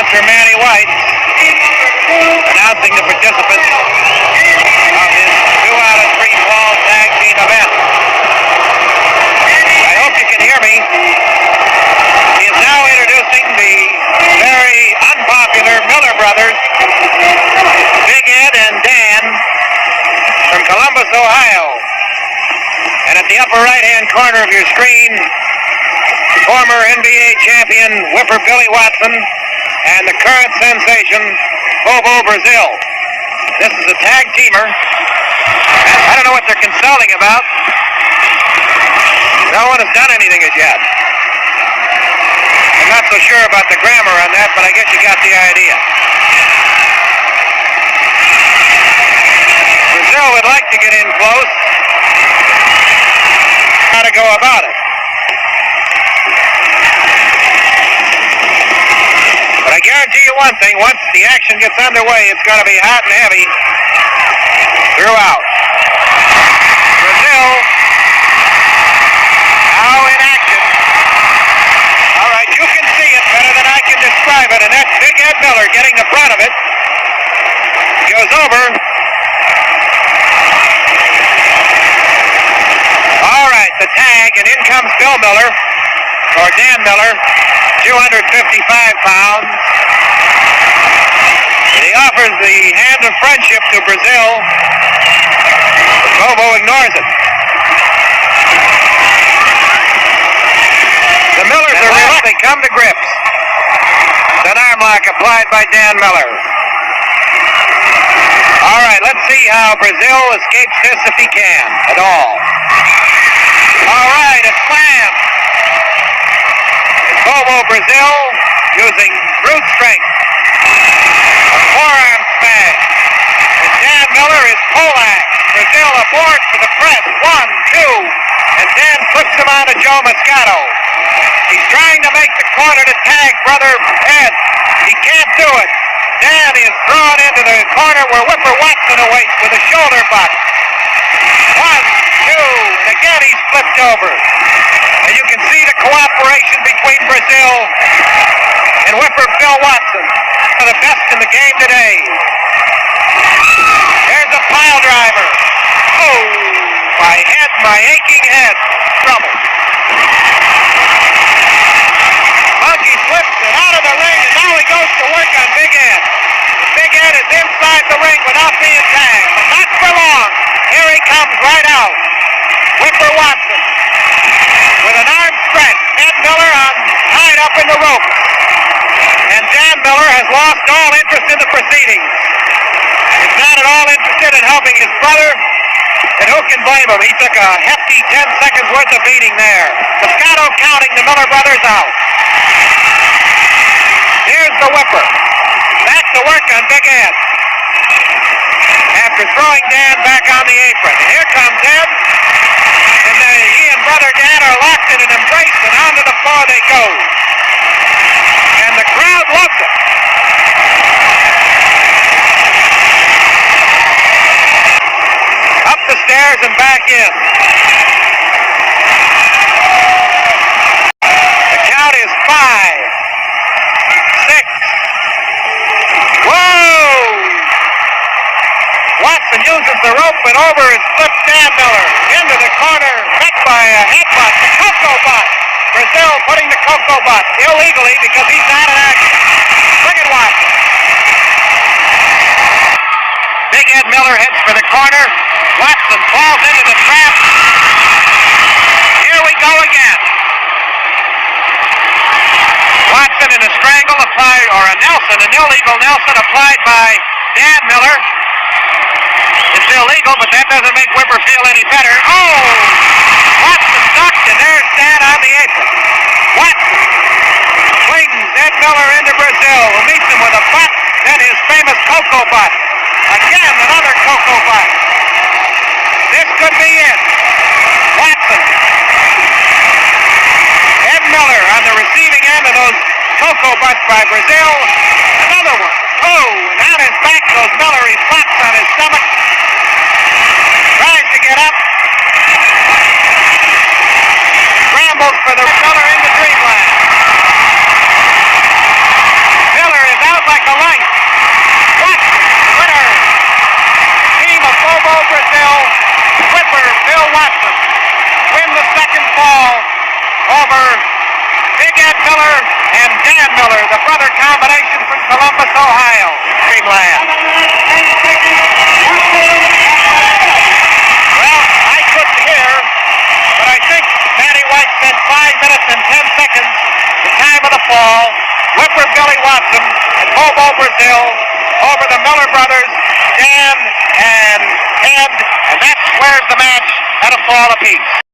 announcer Manny White announcing the participants of this 2-out-of-3-fall tag team event. I hope you can hear me. He is now introducing the very unpopular Miller brothers, Big Ed and Dan, from Columbus, Ohio. And at the upper right-hand corner of your screen, former NBA champion whipper Billy Watson and the current sensation Bobo Brazil. This is a tag teamer. I don't know what they're consulting about. No one has done anything as yet. I'm not so sure about the grammar on that, but I guess you got the idea. Brazil would like to get in close. How to go about it. But I guarantee you one thing, once the action gets underway, it's going to be hot and heavy throughout. Brazil now in action. All right, you can see it better than I can describe it, and that's Big Ed Miller getting the brunt of it. Goes over. All right, the tag, and in comes Bill Miller, or Dan Miller, 255 pounds. And he offers the hand of friendship to Brazil, but Bobo ignores it. The Millers are reluctant. They come to grips. It's an arm lock applied by Dan Miller. All right, let's see how Brazil escapes this if he can at all. All right, a slam. Bobo Brazil using brute strength. A forearm smash. And Dan Miller is poleaxe. Brazil aboard for the press. 1, 2. And Dan puts him on to Joe Moscato. He's trying to make the corner to tag brother Ed. He can't do it. Dan is thrown into the corner where Whipper Watson awaits with a shoulder butt. 1, 2. And again he's flipped over. And you can see the cooperation between Brazil and Whipper Bill Watson. One of the best in the game today. There's a pile driver. Oh, my aching head. Trouble. Monkey slips it out of the ring, and now he goes to work on Big Ed. Big Ed is inside the ring without being tagged. But not for long. Here he comes right out. Whipper Watson. With an arm stretch, Ed Miller tied up in the rope. And Dan Miller has lost all interest in the proceedings. He's not at all interested in helping his brother. And who can blame him? He took a hefty 10 seconds worth of beating there. Moscato counting the Miller brothers out. Here's the Whipper. Back to work on Big Ed. After throwing Dan back on the apron. And here comes Ed. And he and brother Dan are locked in an embrace, and onto the floor they go. And the crowd loves it. Up the stairs and back in. The count is 5, 6. Whoa! Watson uses the rope, and over is flipped Dan Miller. Into the corner, met by a headbutt. The Coco Butt. Brazil putting the Coco Butt illegally because he's not in action. Look at Watson. Big Ed Miller heads for the corner. Watson falls into the trap. Here we go again. Watson in a strangle applied, or a Nelson, an illegal Nelson applied by Dan Miller. It's illegal, but that doesn't make Whipper feel any better. Oh! Watson ducked, and there's Dan on the apron. Watson swings Ed Miller into Brazil, who meets him with a butt, then his famous Coco Butt. Again, another Coco Butt. This could be it. Watson. Ed Miller on the receiving end of those Coco Butts by Brazil. Another one. Oh, and on his back goes Miller. He flops on his stomach. Tries to get up. Scrambles for the Miller into Dreamland. Miller is fall over Big Ed Miller and Dan Miller, the brother combination from Columbus, Ohio. Dreamland. Well, I couldn't hear, but I think Matty White said 5 minutes and 10 seconds, the time of the fall. Whipper Billy Watson and Bobo Brazil over the Miller brothers, Dan and Ed, and that's where the match had a fall apiece.